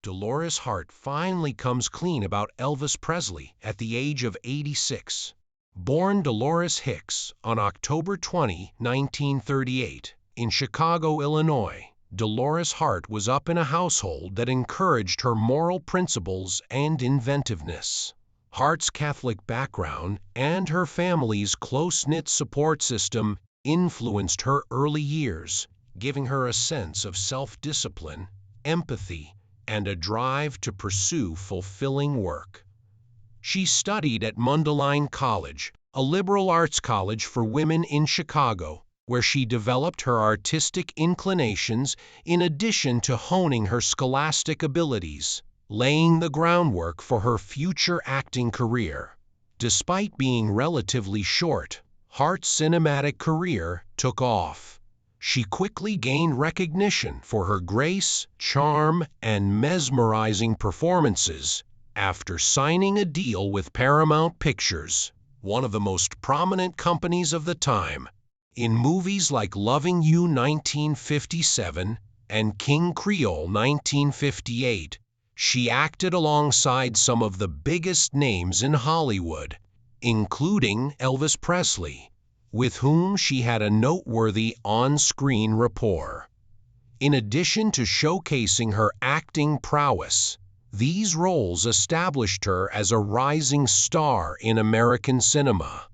Dolores Hart finally comes clean about Elvis Presley at the age of 86. Born Dolores Hicks on October 20, 1938, in Chicago, Illinois, Dolores Hart was up in a household that encouraged her moral principles and inventiveness. Hart's Catholic background and her family's close-knit support system influenced her early years, giving her a sense of self-discipline, empathy, and a drive to pursue fulfilling work. She studied at Mundelein College, a liberal arts college for women in Chicago, where she developed her artistic inclinations in addition to honing her scholastic abilities, laying the groundwork for her future acting career. Despite being relatively short, Hart's cinematic career took off. She quickly gained recognition for her grace, charm, and mesmerizing performances after signing a deal with Paramount Pictures, one of the most prominent companies of the time. In movies like Loving You 1957 and King Creole 1958, she acted alongside some of the biggest names in Hollywood, including Elvis Presley, with whom she had a noteworthy on-screen rapport. In addition to showcasing her acting prowess, these roles established her as a rising star in American cinema.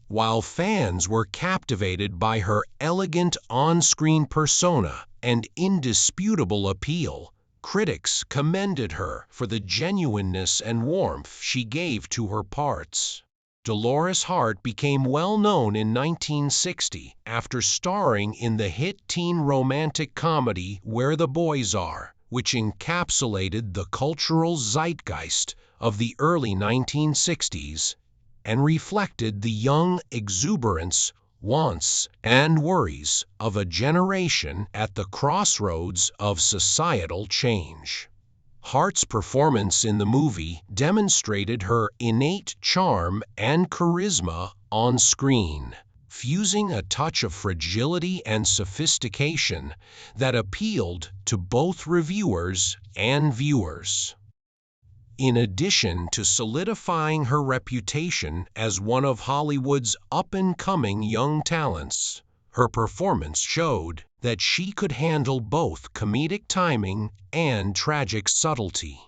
While fans were captivated by her elegant on-screen persona and indisputable appeal, critics commended her for the genuineness and warmth she gave to her parts. Dolores Hart became well known in 1960 after starring in the hit teen romantic comedy Where the Boys Are, which encapsulated the cultural zeitgeist of the early 1960s and reflected the young exuberance, wants, and worries of a generation at the crossroads of societal change. Hart's performance in the movie demonstrated her innate charm and charisma on screen, fusing a touch of fragility and sophistication that appealed to both reviewers and viewers. In addition to solidifying her reputation as one of Hollywood's up-and-coming young talents, her performance showed that she could handle both comedic timing and tragic subtlety,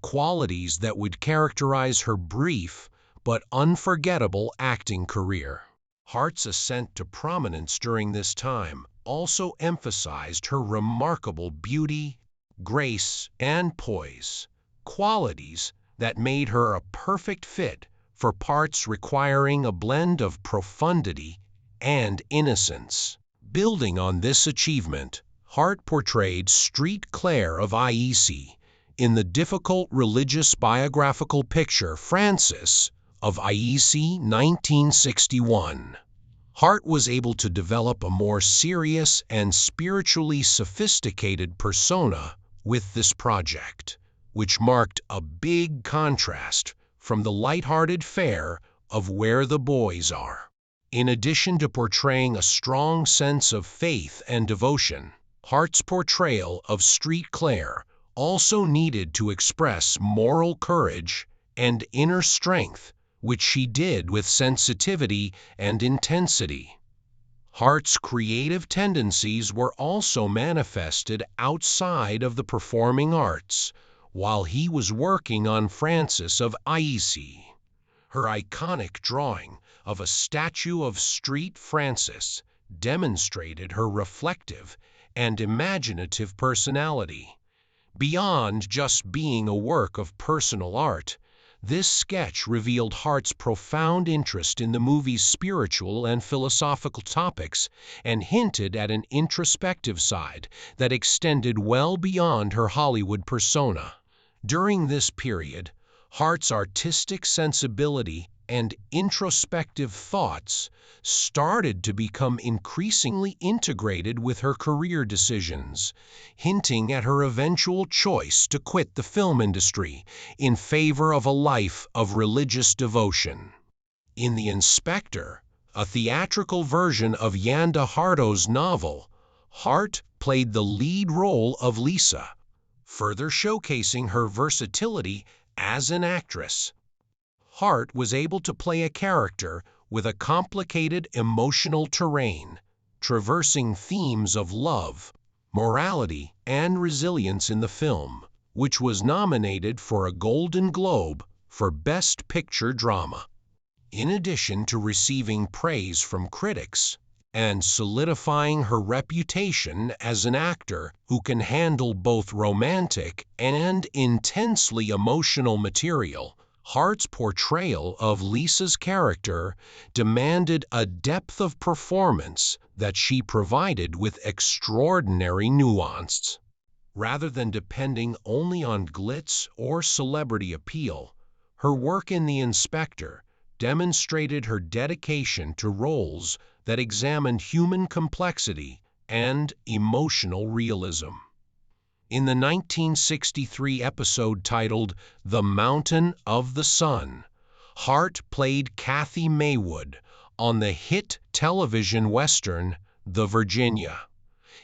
qualities that would characterize her brief but unforgettable acting career. Hart's ascent to prominence during this time also emphasized her remarkable beauty, grace, and poise, qualities that made her a perfect fit for parts requiring a blend of profundity and innocence. Building on this achievement, Hart portrayed Street Claire of IEC in the difficult religious biographical picture Frances of IEC 1961. Hart was able to develop a more serious and spiritually sophisticated persona with this project, which marked a big contrast from the lighthearted fare of Where the Boys Are. In addition to portraying a strong sense of faith and devotion, Hart's portrayal of Street Claire also needed to express moral courage and inner strength, which she did with sensitivity and intensity. Hart's creative tendencies were also manifested outside of the performing arts while he was working on Frances of IEC. Her iconic drawing of a statue of Street Frances demonstrated her reflective and imaginative personality. Beyond just being a work of personal art, this sketch revealed Hart's profound interest in the movie's spiritual and philosophical topics and hinted at an introspective side that extended well beyond her Hollywood persona. During this period, Hart's artistic sensibility and introspective thoughts started to become increasingly integrated with her career decisions, hinting at her eventual choice to quit the film industry in favor of a life of religious devotion. In The Inspector, a theatrical version of Yanda Hardo's novel, Hart played the lead role of Lisa, further showcasing her versatility as an actress. Hart was able to play a character with a complicated emotional terrain, traversing themes of love, morality, and resilience in the film, which was nominated for a Golden Globe for Best Picture Drama. In addition to receiving praise from critics and solidifying her reputation as an actor who can handle both romantic and intensely emotional material, Hart's portrayal of Lisa's character demanded a depth of performance that she provided with extraordinary nuance. Rather than depending only on glitz or celebrity appeal, her work in The Inspector demonstrated her dedication to roles that examined human complexity and emotional realism. In the 1963 episode titled The Mountain of the Sun, Hart played Kathy Maywood on the hit television western The Virginia.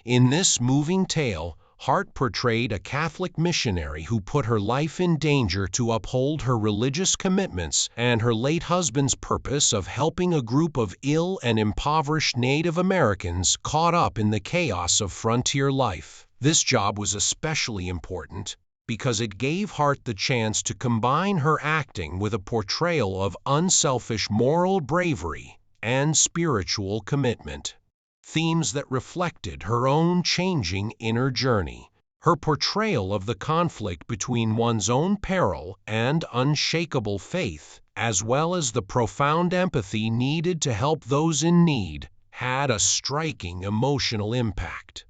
In this moving tale, Hart portrayed a Catholic missionary who put her life in danger to uphold her religious commitments and her late husband's purpose of helping a group of ill and impoverished Native Americans caught up in the chaos of frontier life. This job was especially important because it gave Hart the chance to combine her acting with a portrayal of unselfish moral bravery and spiritual commitment, themes that reflected her own changing inner journey. Her portrayal of the conflict between one's own peril and unshakable faith, as well as the profound empathy needed to help those in need, had a striking emotional impact.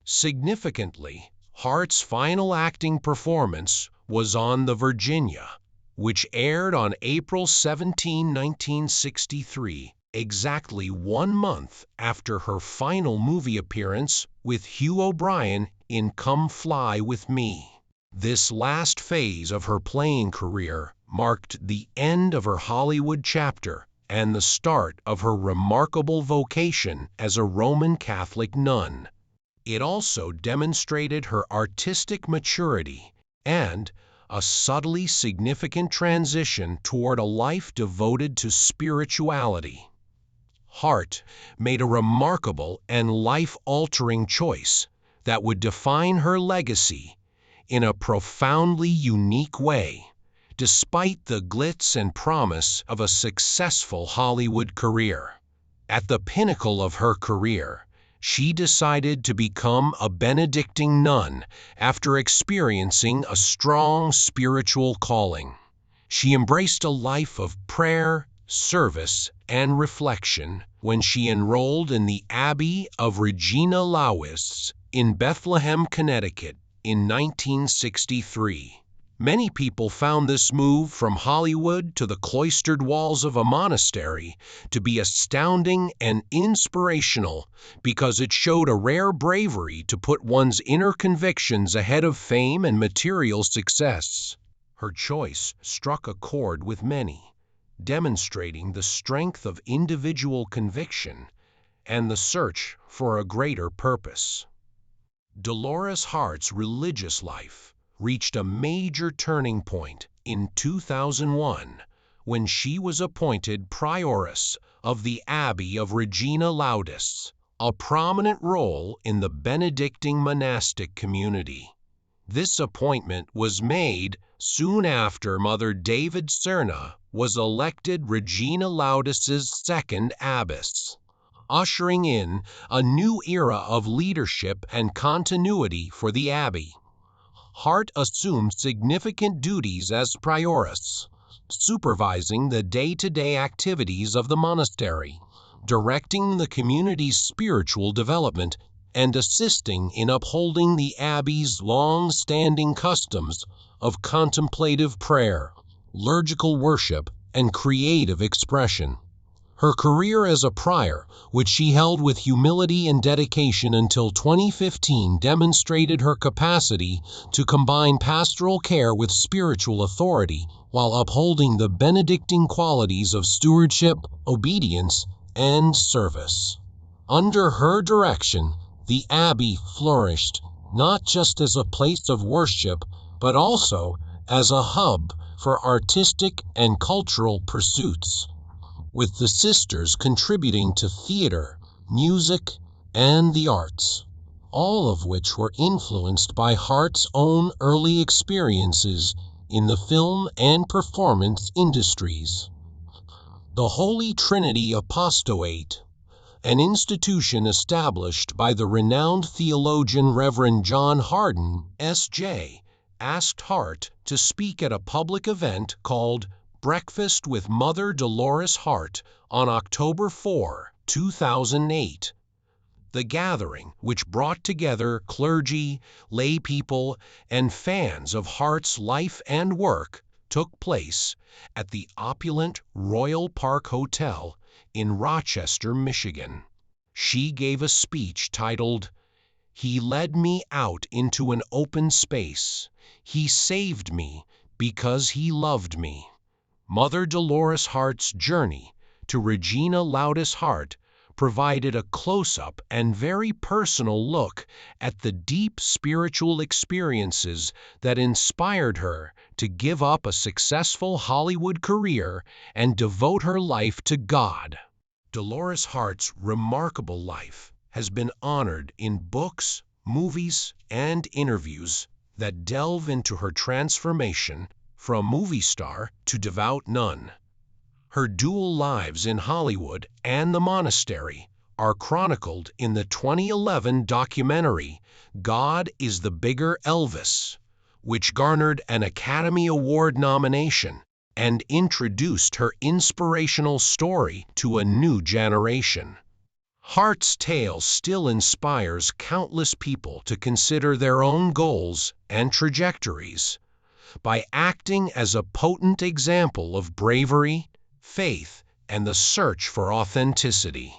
Significantly, Hart's final acting performance was on The Virginia, which aired on April 17, 1963, exactly 1 month after her final movie appearance with Hugh O'Brian in Come Fly With Me. This last phase of her playing career marked the end of her Hollywood chapter and the start of her remarkable vocation as a Roman Catholic nun. It also demonstrated her artistic maturity and a subtly significant transition toward a life devoted to spirituality. Hart made a remarkable and life-altering choice that would define her legacy in a profoundly unique way, despite the glitz and promise of a successful Hollywood career. At the pinnacle of her career, she decided to become a Benedictine nun after experiencing a strong spiritual calling. She embraced a life of prayer, service, and reflection when she enrolled in the Abbey of Regina Lawis in Bethlehem, Connecticut in 1963. Many people found this move from Hollywood to the cloistered walls of a monastery to be astounding and inspirational because it showed a rare bravery to put one's inner convictions ahead of fame and material success. Her choice struck a chord with many, demonstrating the strength of individual conviction and the search for a greater purpose. Dolores Hart's religious life reached a major turning point in 2001 when she was appointed prioress of the Abbey of Regina Laudis, a prominent role in the Benedictine monastic community. This appointment was made soon after Mother David Cerna was elected Regina Laudis's second abbess, ushering in a new era of leadership and continuity for the abbey. Hart assumed significant duties as prioress, supervising the day-to-day activities of the monastery, directing the community's spiritual development, and assisting in upholding the abbey's long-standing customs of contemplative prayer, liturgical worship, and creative expression. Her career as a prior, which she held with humility and dedication until 2015, demonstrated her capacity to combine pastoral care with spiritual authority while upholding the Benedictine qualities of stewardship, obedience, and service. Under her direction, the abbey flourished, not just as a place of worship, but also as a hub for artistic and cultural pursuits, with the sisters contributing to theater, music, and the arts, all of which were influenced by Hart's own early experiences in the film and performance industries. The Holy Trinity Apostolate, an institution established by the renowned theologian Reverend John Hardin, S.J., asked Hart to speak at a public event called Breakfast with Mother Dolores Hart on October 4, 2008. The gathering, which brought together clergy, laypeople, and fans of Hart's life and work, took place at the opulent Royal Park Hotel in Rochester, Michigan. She gave a speech titled, "He led me out into an open space. He saved me because he loved me." Mother Dolores Hart's journey to Regina Loudis Hart provided a close-up and very personal look at the deep spiritual experiences that inspired her to give up a successful Hollywood career and devote her life to God. Dolores Hart's remarkable life has been honored in books, movies, and interviews that delve into her transformation from movie star to devout nun. Her dual lives in Hollywood and the monastery are chronicled in the 2011 documentary God is the Bigger Elvis, which garnered an Academy Award nomination and introduced her inspirational story to a new generation. Hart's tale still inspires countless people to consider their own goals and trajectories by acting as a potent example of bravery, faith, and the search for authenticity.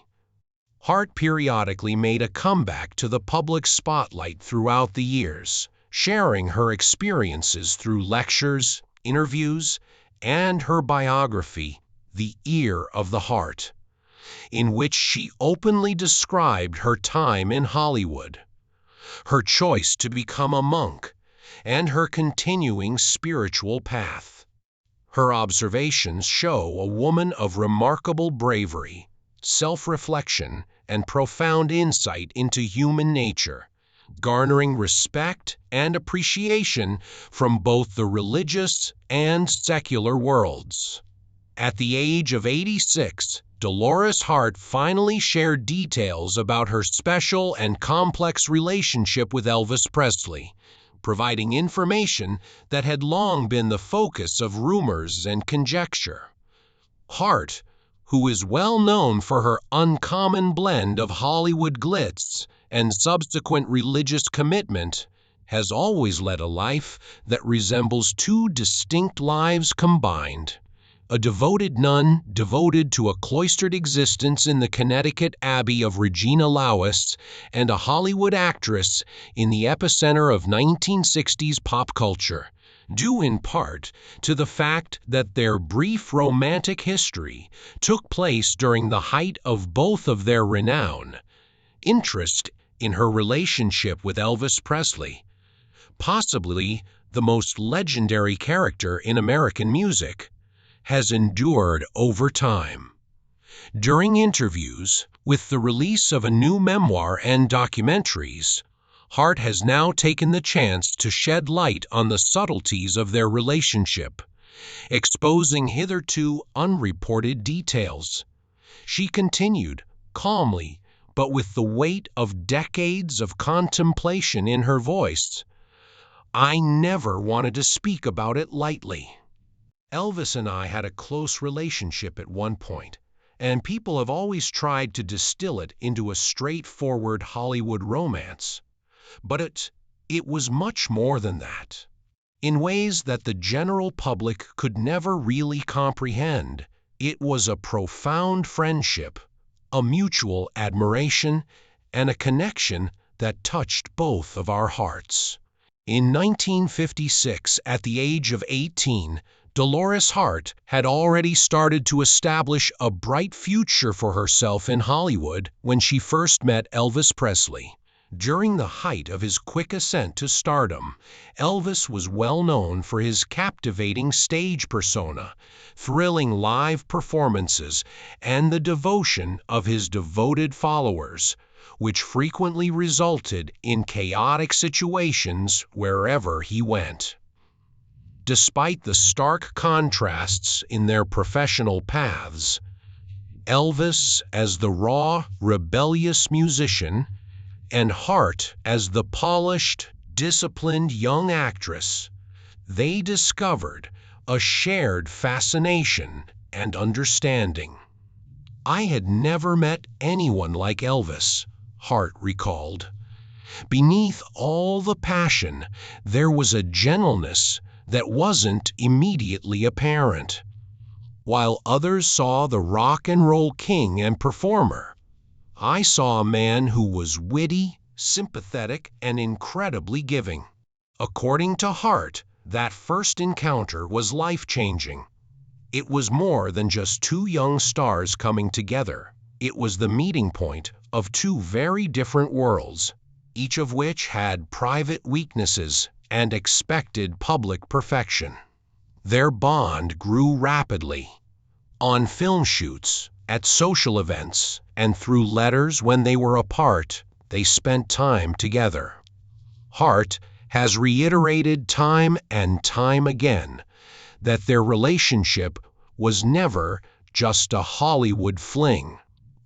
Hart periodically made a comeback to the public spotlight throughout the years, sharing her experiences through lectures, interviews, and her biography, The Ear of the Heart, in which she openly described her time in Hollywood, her choice to become a monk, and her continuing spiritual path. Her observations show a woman of remarkable bravery, self-reflection, and profound insight into human nature, garnering respect and appreciation from both the religious and secular worlds. At the age of 86, Dolores Hart finally shared details about her special and complex relationship with Elvis Presley, providing information that had long been the focus of rumors and conjecture. Hart, who is well known for her uncommon blend of Hollywood glitz and subsequent religious commitment, has always led a life that resembles two distinct lives combined. A devoted nun devoted to a cloistered existence in the Connecticut Abbey of Regina Loudis, and a Hollywood actress in the epicenter of 1960s pop culture, due in part to the fact that their brief romantic history took place during the height of both of their renown. Interest in her relationship with Elvis Presley, possibly the most legendary character in American music, has endured over time. During interviews, with the release of a new memoir and documentaries, Hart has now taken the chance to shed light on the subtleties of their relationship, exposing hitherto unreported details. She continued, calmly, but with the weight of decades of contemplation in her voice, "I never wanted to speak about it lightly. Elvis and I had a close relationship at one point, and people have always tried to distill it into a straightforward Hollywood romance. But it was much more than that. In ways that the general public could never really comprehend, it was a profound friendship, a mutual admiration, and a connection that touched both of our hearts." In 1956, at the age of 18, Dolores Hart had already started to establish a bright future for herself in Hollywood when she first met Elvis Presley. During the height of his quick ascent to stardom, Elvis was well known for his captivating stage persona, thrilling live performances, and the devotion of his devoted followers, which frequently resulted in chaotic situations wherever he went. Despite the stark contrasts in their professional paths, Elvis as the raw, rebellious musician, and Hart as the polished, disciplined young actress, they discovered a shared fascination and understanding. "I had never met anyone like Elvis," Hart recalled. "Beneath all the passion, there was a gentleness that wasn't immediately apparent. While others saw the rock and roll king and performer, I saw a man who was witty, sympathetic, and incredibly giving." According to Hart, that first encounter was life-changing. It was more than just two young stars coming together. It was the meeting point of two very different worlds, each of which had private weaknesses and expected public perfection. Their bond grew rapidly. On film shoots, at social events, and through letters when they were apart, they spent time together. Hart has reiterated time and time again that their relationship was never just a Hollywood fling,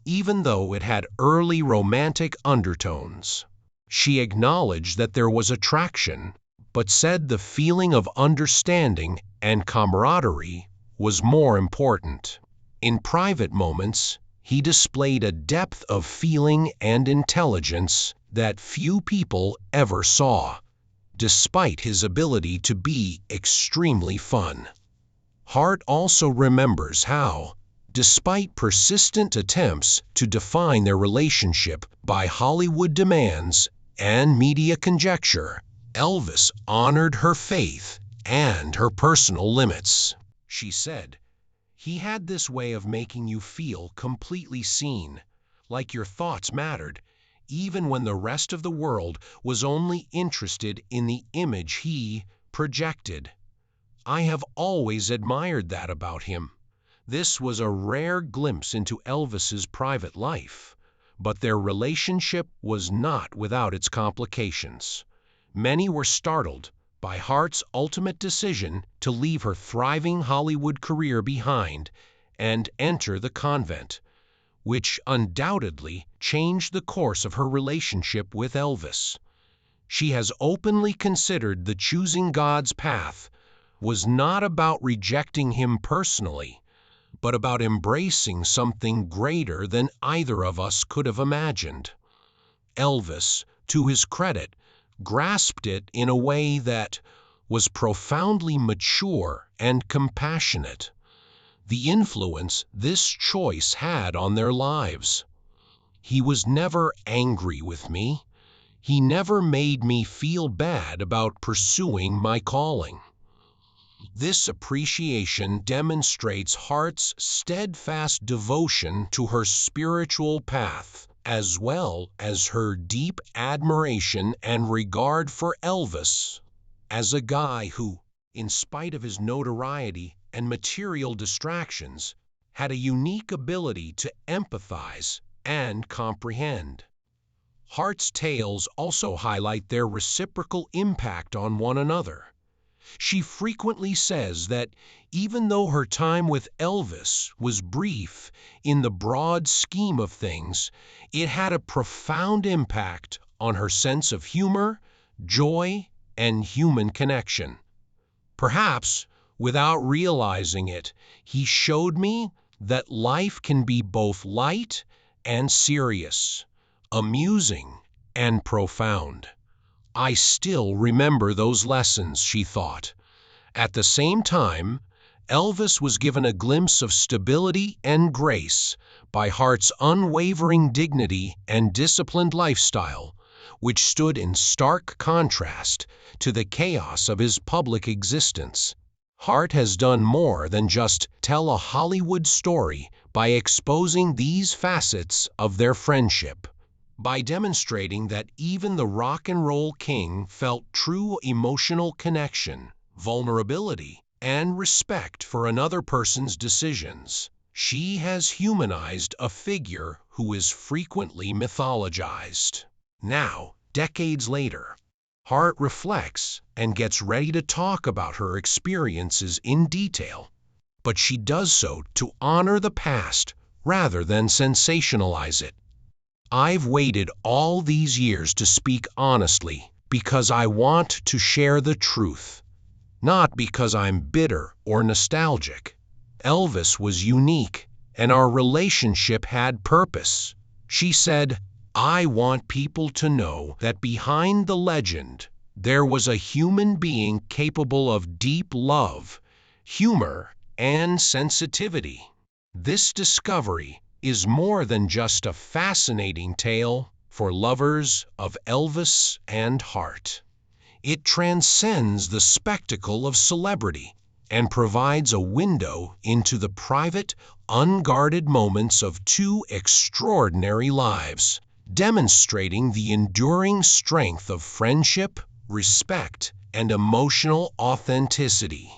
even though it had early romantic undertones. She acknowledged that there was attraction, but said the feeling of understanding and camaraderie was more important. In private moments, he displayed a depth of feeling and intelligence that few people ever saw, despite his ability to be extremely fun. Hart also remembers how, despite persistent attempts to define their relationship by Hollywood demands and media conjecture, Elvis honored her faith and her personal limits. She said, "He had this way of making you feel completely seen, like your thoughts mattered, even when the rest of the world was only interested in the image he projected. I have always admired that about him." This was a rare glimpse into Elvis's private life, but their relationship was not without its complications. Many were startled by Hart's ultimate decision to leave her thriving Hollywood career behind and enter the convent, which undoubtedly changed the course of her relationship with Elvis. She has openly considered the choosing God's path was not about rejecting him personally, but about embracing something greater than either of us could have imagined. Elvis, to his credit, grasped it in a way that was profoundly mature and compassionate. The influence this choice had on their lives. "He was never angry with me. He never made me feel bad about pursuing my calling." This appreciation demonstrates Hart's steadfast devotion to her spiritual path, as well as her deep admiration and regard for Elvis as a guy who, in spite of his notoriety and material distractions, had a unique ability to empathize and comprehend. Hart's tales also highlight their reciprocal impact on one another. She frequently says that even though her time with Elvis was brief in the broad scheme of things, it had a profound impact on her sense of humor, joy, and human connection. "Perhaps, without realizing it, he showed me that life can be both light and serious, amusing and profound. I still remember those lessons," she thought. At the same time, Elvis was given a glimpse of stability and grace by Hart's unwavering dignity and disciplined lifestyle, which stood in stark contrast to the chaos of his public existence. Hart has done more than just tell a Hollywood story by exposing these facets of their friendship. by demonstrating that even the rock and roll king felt true emotional connection, vulnerability, and respect for another person's decisions. She has humanized a figure who is frequently mythologized. Now, decades later, Hart reflects and gets ready to talk about her experiences in detail, but she does so to honor the past rather than sensationalize it. "I've waited all these years to speak honestly because I want to share the truth, not because I'm bitter or nostalgic. Elvis was unique, and our relationship had purpose," she said. "I want people to know that behind the legend, there was a human being capable of deep love, humor, and sensitivity." This discovery is more than just a fascinating tale for lovers of Elvis and Hart. It transcends the spectacle of celebrity and provides a window into the private, unguarded moments of two extraordinary lives, demonstrating the enduring strength of friendship, respect, and emotional authenticity.